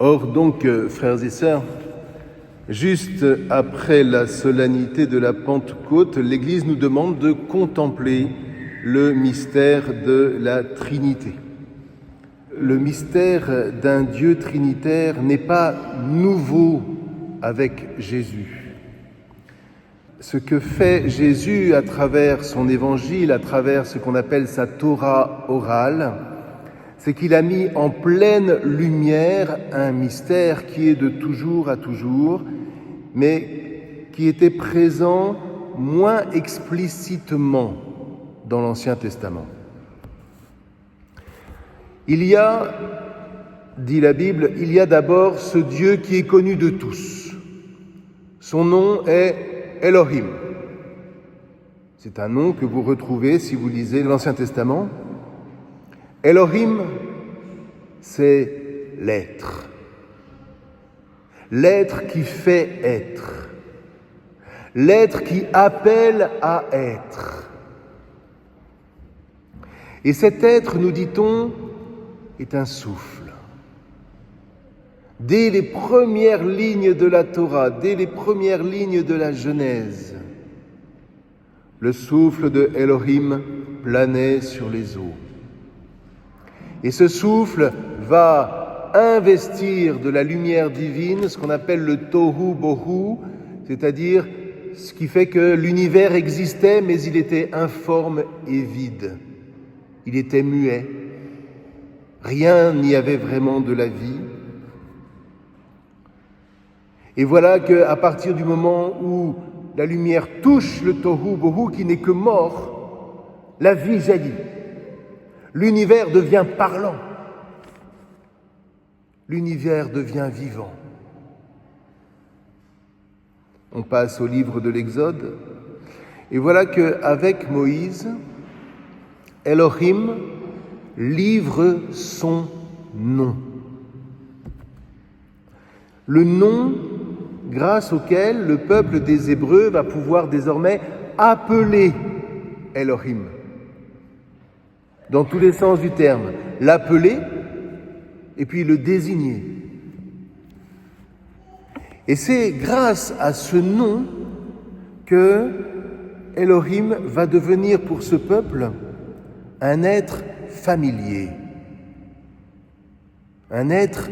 Or donc, frères et sœurs, juste après la solennité de la Pentecôte, l'Église nous demande de contempler le mystère de la Trinité. Le mystère d'un Dieu trinitaire n'est pas nouveau avec Jésus. Ce que fait Jésus à travers son évangile, à travers ce qu'on appelle sa Torah orale, c'est qu'il a mis en pleine lumière un mystère qui est de toujours à toujours, mais qui était présent moins explicitement dans l'Ancien Testament. Il y a, dit la Bible, il y a d'abord ce Dieu qui est connu de tous. Son nom est Elohim. C'est un nom que vous retrouvez si vous lisez l'Ancien Testament. Elohim, c'est l'être. L'être qui fait être. L'être qui appelle à être. Et cet être, nous dit-on, est un souffle. Dès les premières lignes de la Torah, dès les premières lignes de la Genèse, le souffle de Elohim planait sur les eaux. Et ce souffle va investir de la lumière divine ce qu'on appelle le tohu bohu, c'est-à-dire ce qui fait que l'univers existait, mais il était informe et vide. Il était muet. Rien n'y avait vraiment de la vie. Et voilà qu'à partir du moment où la lumière touche le tohu bohu, qui n'est que mort, la vie jaillit. L'univers devient parlant. L'univers devient vivant. On passe au livre de l'Exode, et voilà qu'avec Moïse, Elohim livre son nom. Le nom grâce auquel le peuple des Hébreux va pouvoir désormais appeler Elohim. Dans tous les sens du terme, l'appeler et puis le désigner. Et c'est grâce à ce nom que Elohim va devenir pour ce peuple un être familier, un être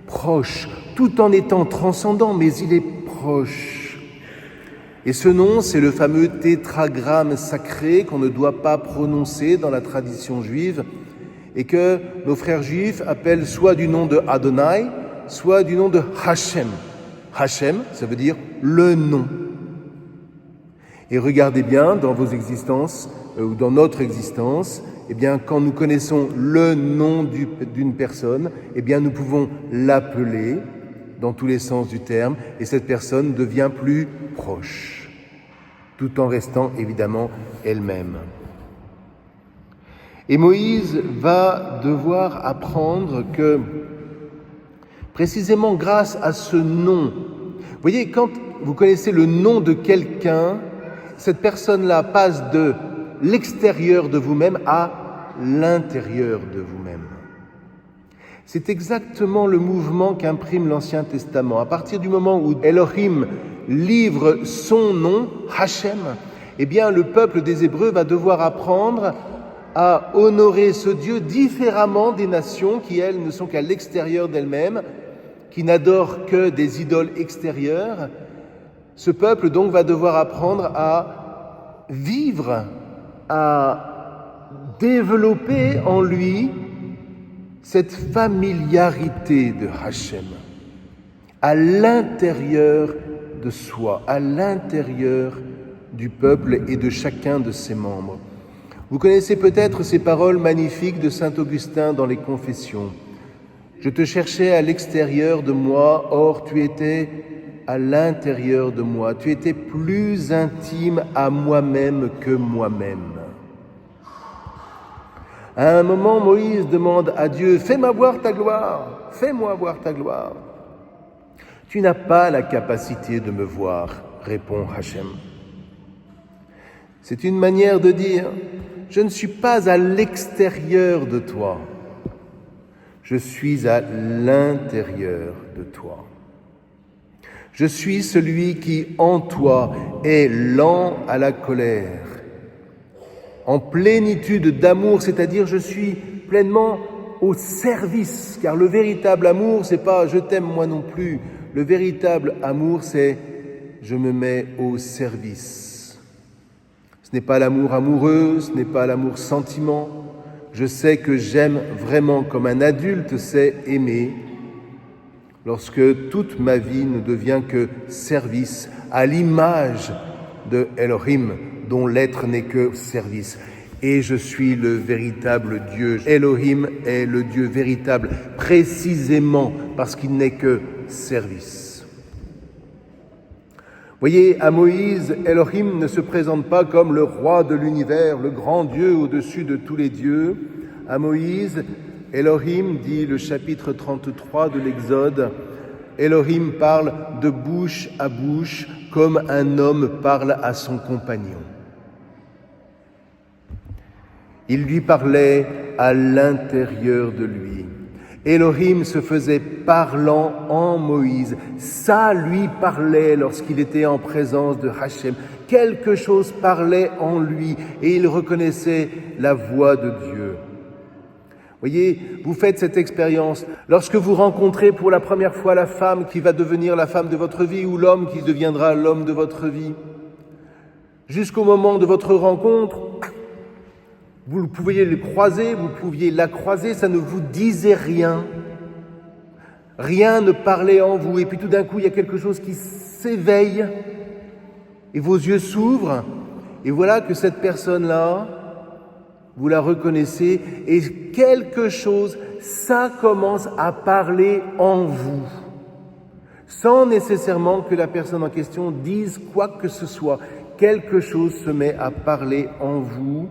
proche, tout en étant transcendant, mais il est proche. Et ce nom, c'est le fameux tétragramme sacré qu'on ne doit pas prononcer dans la tradition juive et que nos frères juifs appellent soit du nom de Adonai, soit du nom de Hachem. Hachem, ça veut dire le nom. Et regardez bien dans vos existences, ou dans notre existence, eh bien, quand nous connaissons le nom d'une personne, eh bien, nous pouvons l'appeler dans tous les sens du terme, et cette personne devient plus proche, tout en restant évidemment elle-même. Et Moïse va devoir apprendre que, précisément grâce à ce nom, vous voyez, quand vous connaissez le nom de quelqu'un, cette personne-là passe de l'extérieur de vous-même à l'intérieur de vous-même. C'est exactement le mouvement qu'imprime l'Ancien Testament. À partir du moment où Elohim livre son nom, Hachem, eh bien le peuple des Hébreux va devoir apprendre à honorer ce Dieu différemment des nations qui, elles, ne sont qu'à l'extérieur d'elles-mêmes, qui n'adorent que des idoles extérieures. Ce peuple donc va devoir apprendre à vivre, à développer en lui cette familiarité de Hachem à l'intérieur de soi, à l'intérieur du peuple et de chacun de ses membres. Vous connaissez peut-être ces paroles magnifiques de saint Augustin dans les Confessions. « Je te cherchais à l'extérieur de moi, or tu étais à l'intérieur de moi. Tu étais plus intime à moi-même que moi-même. » À un moment, Moïse demande à Dieu « Fais-moi voir ta gloire, fais-moi voir ta gloire. » « Tu n'as pas la capacité de me voir, répond Hachem. C'est une manière de dire « Je ne suis pas à l'extérieur de toi. Je suis à l'intérieur de toi. Je suis celui qui, en toi, est lent à la colère, en plénitude d'amour, c'est-à-dire je suis pleinement au service, car le véritable amour, c'est pas « je t'aime moi non plus », le véritable amour, c'est « je me mets au service ». Ce n'est pas l'amour amoureux, ce n'est pas l'amour sentiment. Je sais que j'aime vraiment comme un adulte sait aimer, lorsque toute ma vie ne devient que service à l'image de Elohim, dont l'être n'est que service. Et je suis le véritable Dieu. Elohim est le Dieu véritable, précisément parce qu'il n'est que service. Voyez, à Moïse, Elohim ne se présente pas comme le roi de l'univers, le grand Dieu au-dessus de tous les dieux. À Moïse, Elohim, dit le chapitre 33 de l'Exode, Elohim parle de bouche à bouche comme un homme parle à son compagnon. Il lui parlait à l'intérieur de lui. Elohim se faisait parlant en Moïse. Ça lui parlait lorsqu'il était en présence de Hachem. Quelque chose parlait en lui et il reconnaissait la voix de Dieu. Voyez, vous faites cette expérience. Lorsque vous rencontrez pour la première fois la femme qui va devenir la femme de votre vie ou l'homme qui deviendra l'homme de votre vie, jusqu'au moment de votre rencontre, vous pouviez le croiser, vous pouviez la croiser, ça ne vous disait rien. Rien ne parlait en vous. Et puis tout d'un coup, il y a quelque chose qui s'éveille et vos yeux s'ouvrent. Et voilà que cette personne-là, vous la reconnaissez et quelque chose, ça commence à parler en vous. Sans nécessairement que la personne en question dise quoi que ce soit. Quelque chose se met à parler en vous.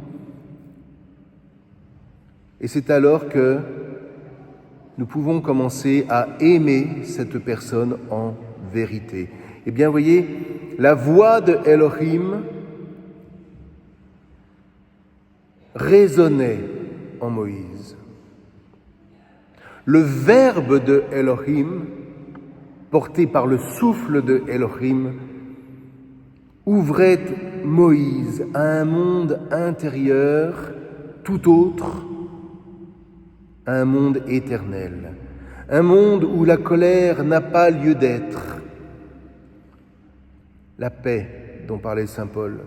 Et c'est alors que nous pouvons commencer à aimer cette personne en vérité. Eh bien, voyez, la voix de Elohim résonnait en Moïse. Le verbe de Elohim, porté par le souffle de Elohim, ouvrait Moïse à un monde intérieur tout autre, un monde éternel, un monde où la colère n'a pas lieu d'être, la paix dont parlait saint Paul,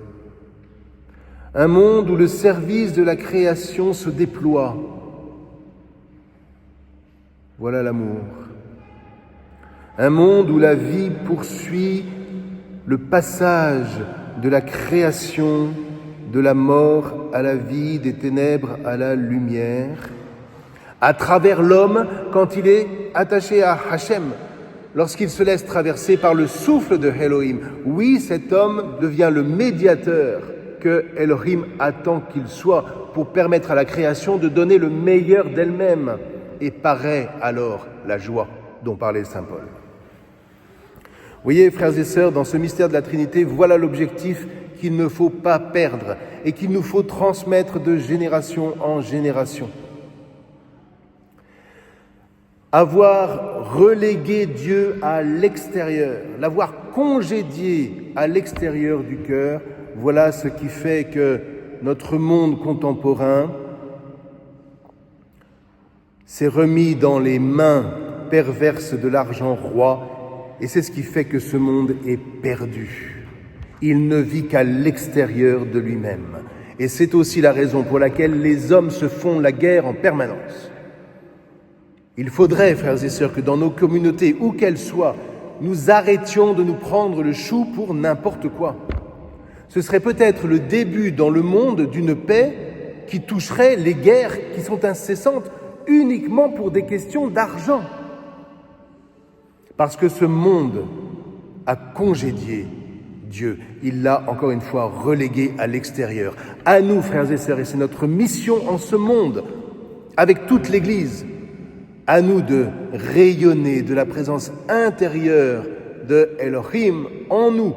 un monde où le service de la création se déploie. Voilà l'amour. Un monde où la vie poursuit le passage de la création, de la mort à la vie, des ténèbres à la lumière, à travers l'homme quand il est attaché à Hachem, lorsqu'il se laisse traverser par le souffle de Elohim. Oui, cet homme devient le médiateur que Elohim attend qu'il soit pour permettre à la création de donner le meilleur d'elle-même. Et paraît alors la joie dont parlait saint Paul. Vous voyez, frères et sœurs, dans ce mystère de la Trinité, voilà l'objectif qu'il ne faut pas perdre et qu'il nous faut transmettre de génération en génération. Avoir relégué Dieu à l'extérieur, l'avoir congédié à l'extérieur du cœur, voilà ce qui fait que notre monde contemporain s'est remis dans les mains perverses de l'argent roi, et c'est ce qui fait que ce monde est perdu. Il ne vit qu'à l'extérieur de lui-même. Et c'est aussi la raison pour laquelle les hommes se font la guerre en permanence. Il faudrait, frères et sœurs, que dans nos communautés, où qu'elles soient, nous arrêtions de nous prendre le chou pour n'importe quoi. Ce serait peut-être le début dans le monde d'une paix qui toucherait les guerres qui sont incessantes uniquement pour des questions d'argent. Parce que ce monde a congédié Dieu. Il l'a, encore une fois, relégué à l'extérieur. À nous, frères et sœurs, et c'est notre mission en ce monde, avec toute l'Église, à nous de rayonner de la présence intérieure de Elohim en nous,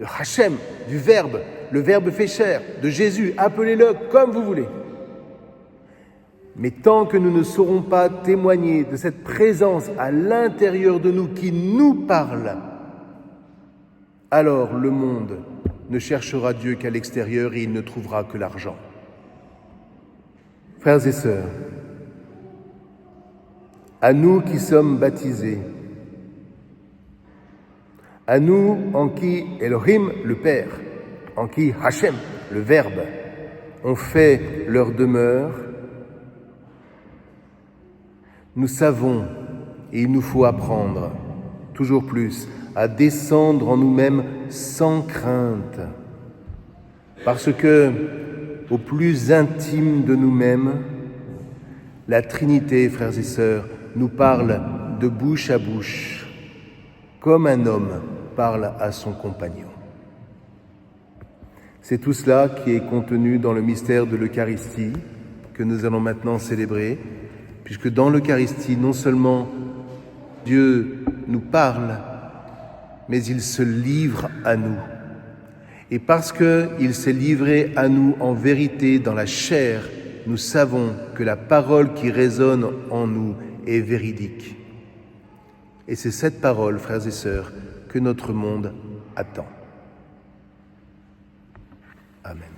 de Hachem, du Verbe, le Verbe fait chair, de Jésus, appelez-le comme vous voulez. Mais tant que nous ne saurons pas témoigner de cette présence à l'intérieur de nous qui nous parle, alors le monde ne cherchera Dieu qu'à l'extérieur et il ne trouvera que l'argent. Frères et sœurs, à nous qui sommes baptisés, à nous en qui Elohim, le Père, en qui Hachem, le Verbe, ont fait leur demeure, nous savons, et il nous faut apprendre, toujours plus, à descendre en nous-mêmes sans crainte, parce que, au plus intime de nous-mêmes, la Trinité, frères et sœurs, nous parle de bouche à bouche, comme un homme parle à son compagnon. C'est tout cela qui est contenu dans le mystère de l'Eucharistie que nous allons maintenant célébrer, puisque dans l'Eucharistie, non seulement Dieu nous parle, mais il se livre à nous. Et parce qu'il s'est livré à nous en vérité dans la chair, nous savons que la parole qui résonne en nous est véridique. Et c'est cette parole, frères et sœurs, que notre monde attend. Amen.